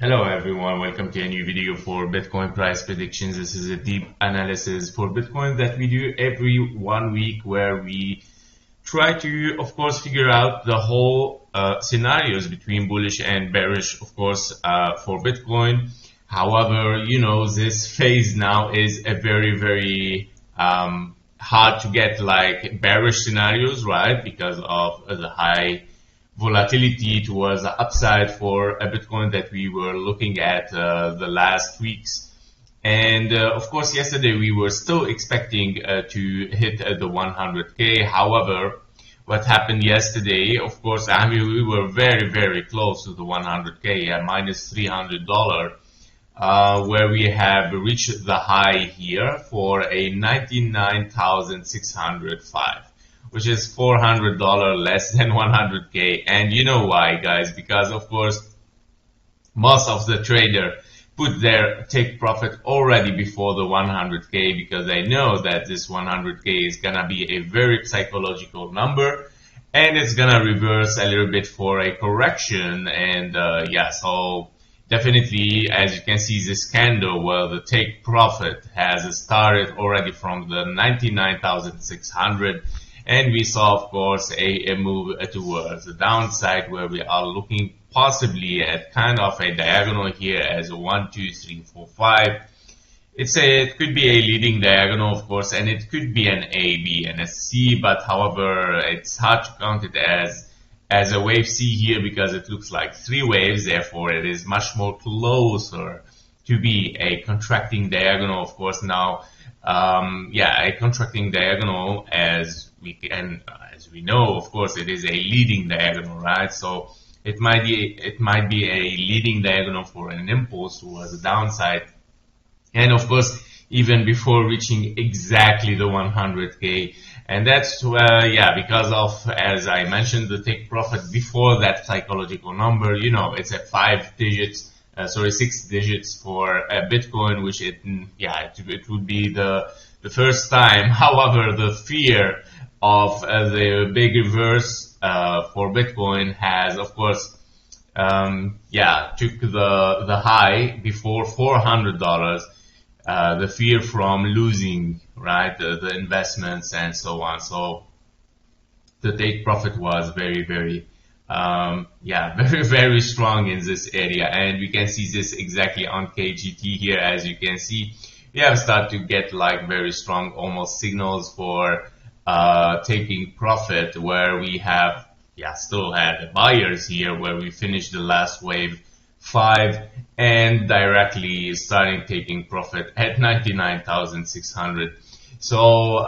Hello everyone, welcome to a new video for Bitcoin price predictions. This is a deep analysis for Bitcoin that we do every 1 week, where we try to, of course, figure out the whole scenarios between bullish and bearish, of course, for Bitcoin. However, this phase now is a very hard to get like bearish scenarios, right? Because of the high volatility towards the upside for a Bitcoin that we were looking at the last weeks. And of course, yesterday we were still expecting to hit the 100K. However, what happened yesterday, of course, we were very close to the 100K, minus $300, where we have reached the high here for a 99,605. Which is $400 less than 100K. And you know why, guys? Because of course, most of the trader put their take profit already before the 100K, because they know that this 100K is gonna be a very psychological number, and it's gonna reverse a little bit for a correction. And so definitely, as you can see, this candle, well, the take profit has started already from the 99,600. And we saw, of course, a move towards the downside, where we are looking possibly at kind of a diagonal here as a 1, 2, 3, 4, 5. It could be a leading diagonal, of course, and it could be an A, B, and a C. But however, it's hard to count it as a wave C here, because it looks like 3 waves. Therefore, it is much more closer to be a contracting diagonal, of course. Now, a contracting diagonal, as we know, of course, it is a leading diagonal, right? So it might be a leading diagonal for an impulse towards the downside, and of course, even before reaching exactly the 100K. And that's because of, as I mentioned, the take profit before that psychological number. It's at 6 digits for Bitcoin, which it would be the first time. However, the fear of the big reverse for Bitcoin has, of course, took the high before $400. The fear from losing, right, the investments and so on. So the take profit was very strong in this area, and we can see this exactly on KGT here. As you can see, we have started to get like very strong almost signals for taking profit, where we have still had buyers here, where we finished the last wave 5 and directly starting taking profit at 99,600. So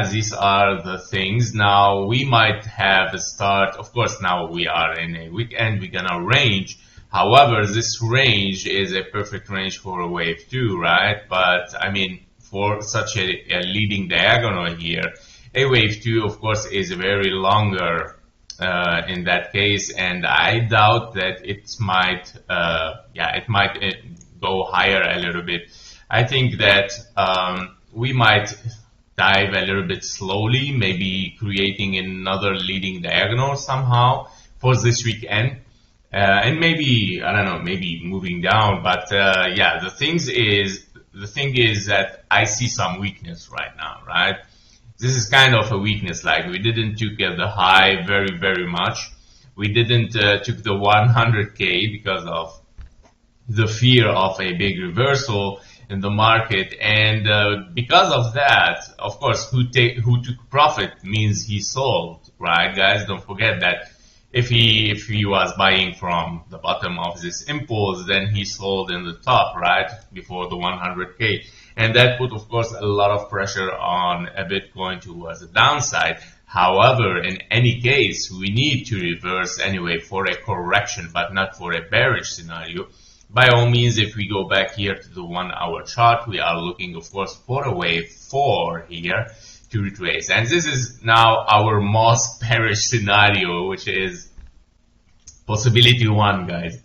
these are the things. Now we might have a start. Of course, now we are in a weekend, we're gonna range. However, this range is a perfect range for a wave 2, right? But I mean, for such a leading diagonal here, a wave 2, of course, is very longer in that case, and I doubt that it might go higher a little bit. I think that we might dive a little bit slowly, maybe creating another leading diagonal somehow for this weekend, and maybe, I don't know, maybe moving down. But the thing is that I see some weakness right now, right? This is kind of a weakness. Like, we didn't took the high very much. We didn't took the 100K because of the fear of a big reversal in the market, and because of that, of course, who took profit means he sold, right, guys? Don't forget that if he was buying from the bottom of this impulse, then he sold in the top, right, before the 100K. And that put, of course, a lot of pressure on a Bitcoin towards the downside. However, in any case, we need to reverse anyway for a correction, but not for a bearish scenario. By all means, if we go back here to the 1 hour chart, we are looking, of course, for a wave 4 here to retrace. And this is now our most bearish scenario, which is possibility 1, guys.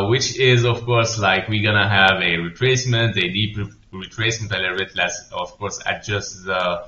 Which is, of course, like, we're gonna have a retracement, a deep retracement, a little bit less, of course, adjust the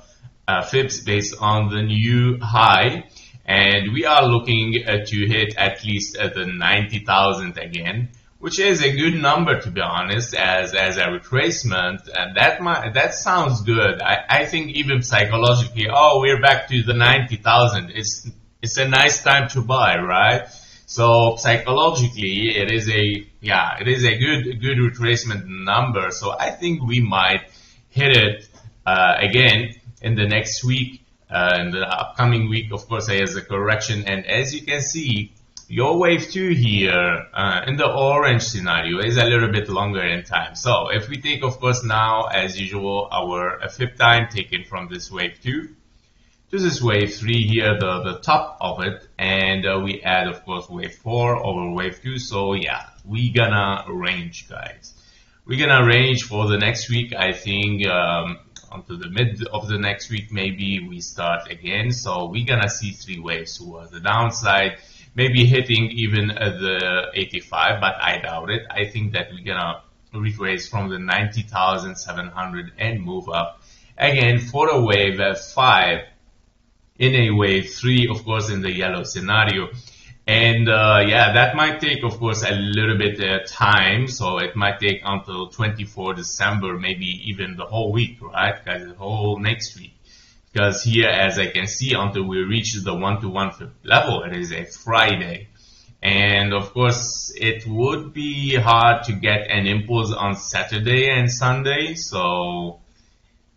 fibs based on the new high, and we are looking to hit at least the 90,000 again, which is a good number, to be honest, as a retracement, and that sounds good. I think even psychologically, oh, we're back to the 90,000. It's a nice time to buy, right? So psychologically, it is a good retracement number. So I think we might hit it again in the next week, in the upcoming week, of course, as a correction. And as you can see, your wave 2 here in the orange scenario is a little bit longer in time. So if we take, of course, now as usual our FIB time taken from this wave 2 to this wave 3 here, the top of it, and we add, of course, wave 4 over wave 2. So yeah, we gonna range, guys. We're gonna range for the next week. I think until the mid of the next week maybe we start again. So we're gonna see 3 waves towards the downside, maybe hitting even the 85, but I doubt it. I think that we're gonna retrace from the 90,700 and move up again for a wave 5 in a wave 3, of course, in the yellow scenario. And yeah, that might take, of course, a little bit time. So it might take until 24 December, maybe even the whole week, right? Guys, the whole next week. Because here, as I can see, until we reach the 1-to-1 level, it is a Friday. And of course, it would be hard to get an impulse on Saturday and Sunday. So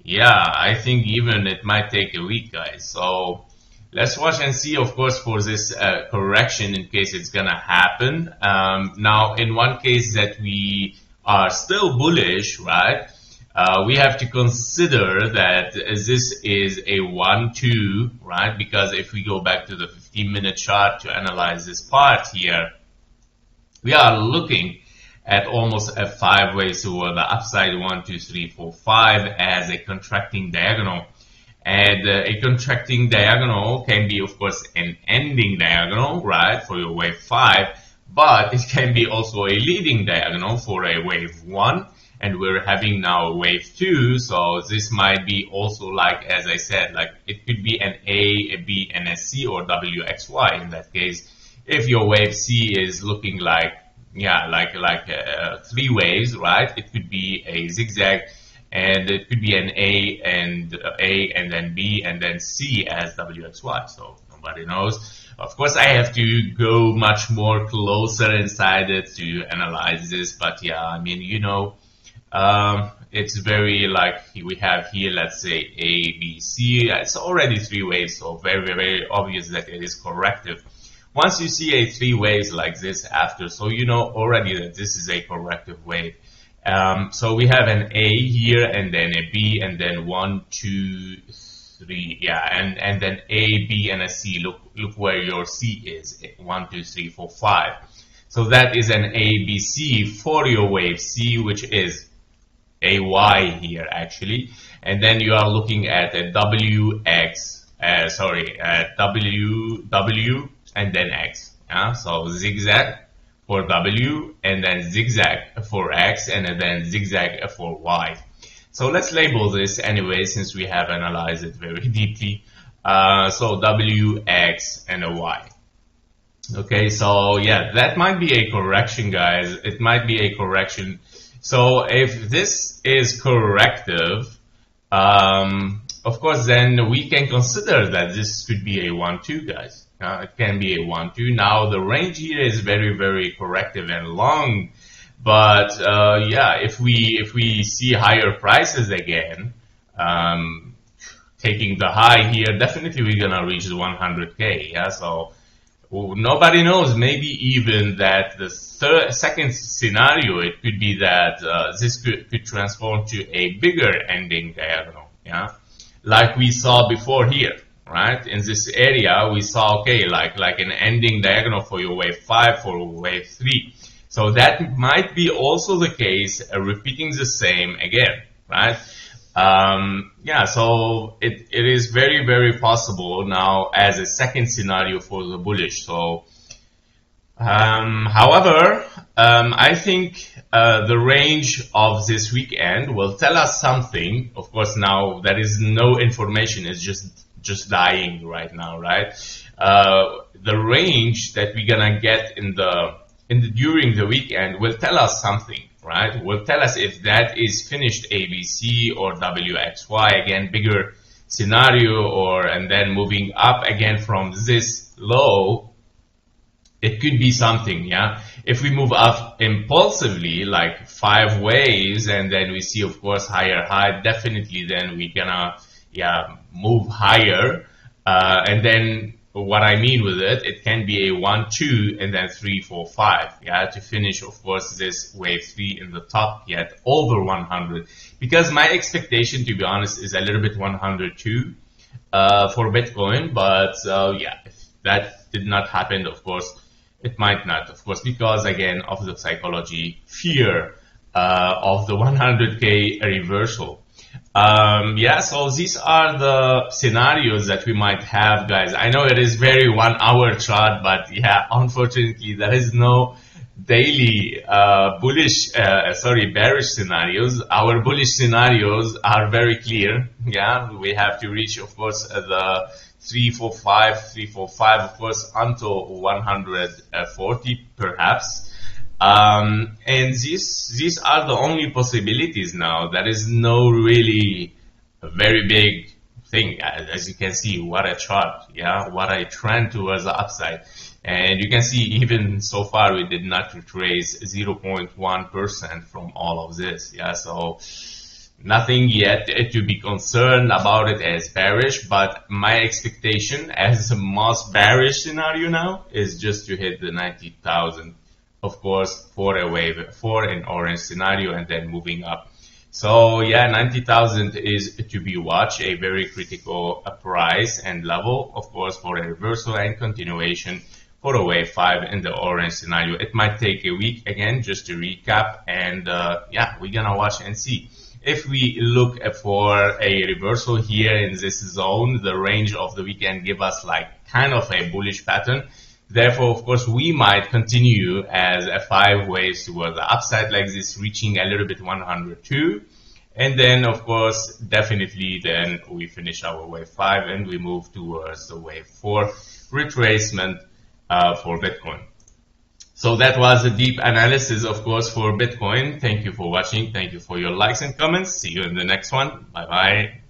yeah, I think even it might take a week, guys. So let's watch and see, of course, for this correction in case it's gonna happen. Now, in one case that we are still bullish, right? We have to consider that this is a 1-2, right? Because if we go back to the 15-minute chart to analyze this part here, we are looking at almost a 5 waves toward the upside, 1, 2, 3, 4, 5 as a contracting diagonal. And a contracting diagonal can be, of course, an ending diagonal, right, for your wave 5, but it can be also a leading diagonal for a wave 1. And we're having now a wave 2, so this might be also, like, as I said, like it could be an A, a B, and a C, or WXY in that case. If your wave C is looking like, yeah, like 3 waves, right? It could be a zigzag, and it could be an A and then B and then C as WXY. So nobody knows. Of course, I have to go much more closer inside it to analyze this, but yeah, I mean, you know, it's very like we have here, let's say A, B, C. It's already 3 waves, so very, very obvious that it is corrective. Once you see a 3 waves like this after, so you know already that this is a corrective wave. So we have an A here, and then a B, and then 1, 2, 3, yeah, and then A, B, and a C. Look where your C is. 1, 2, 3, 4, 5. So that is an A, B, C for your wave C, which is a Y here actually, and then you are looking at a W, X, W, and then X. Yeah, so zigzag for W, and then zigzag for X, and then zigzag for Y. So let's label this anyway, since we have analyzed it very deeply. So W, X, and a Y. Okay, so yeah, that might be a correction, guys. It might be a correction. So if this is corrective, of course, then we can consider that this could be a 1-2, guys. It can be a 1-2. Now the range here is very, very corrective and long, but yeah, if we see higher prices again, taking the high here, definitely we're gonna reach the 100K. Yeah, so nobody knows. Maybe even that the second scenario, it could be that this could transform to a bigger ending diagonal. Yeah, like we saw before here. Right, in this area we saw, okay, like an ending diagonal for your wave 5, for wave 3. So that might be also the case, repeating the same again, right? Yeah, so it is very, very possible now as a second scenario for the bullish. So however, I think the range of this weekend will tell us something. Of course, now there is no information, it's just dying right now, right? The range that we're gonna get in the during the weekend will tell us something, right? Will tell us if that is finished ABC or WXY, again, bigger scenario, or and then moving up again from this low. It could be something, yeah. If we move up impulsively, like 5 waves, and then we see, of course, higher high, definitely then we're gonna, yeah, move higher. And then what I mean with it, it can be a 1, 2, and then 3, 4, 5, yeah, to finish, of course, this wave 3 in the top, yet over 100. Because my expectation, to be honest, is a little bit 102 for Bitcoin, but yeah, if that did not happen, of course, it might not, of course, because again of the psychology fear of the 100K reversal. Yeah, so these are the scenarios that we might have, guys. I know it is very 1 hour chart, but yeah, unfortunately there is no daily bearish scenarios. Our bullish scenarios are very clear. Yeah, we have to reach, of course, the 345, of course, until 140 perhaps. And these are the only possibilities now. There is no really very big thing. As you can see, what a chart, yeah, what a trend towards the upside. And you can see even so far we did not retrace 0.1% from all of this, yeah. So nothing yet to be concerned about it as bearish, but my expectation as the most bearish scenario now is just to hit the 90,000, of course, for a wave, for an orange scenario, and then moving up. So yeah, 90,000 is to be watched, a very critical price and level, of course, for a reversal and continuation for a wave 5 in the orange scenario. It might take a week again, just to recap, and yeah, we're gonna watch and see. If we look for a reversal here in this zone, the range of the weekend give us like kind of a bullish pattern. Therefore, of course, we might continue as a 5 waves towards the upside like this, reaching a little bit 102. And then, of course, definitely then we finish our wave 5 and we move towards the wave 4 retracement for Bitcoin. So that was a deep analysis, of course, for Bitcoin. Thank you for watching. Thank you for your likes and comments. See you in the next one. Bye-bye.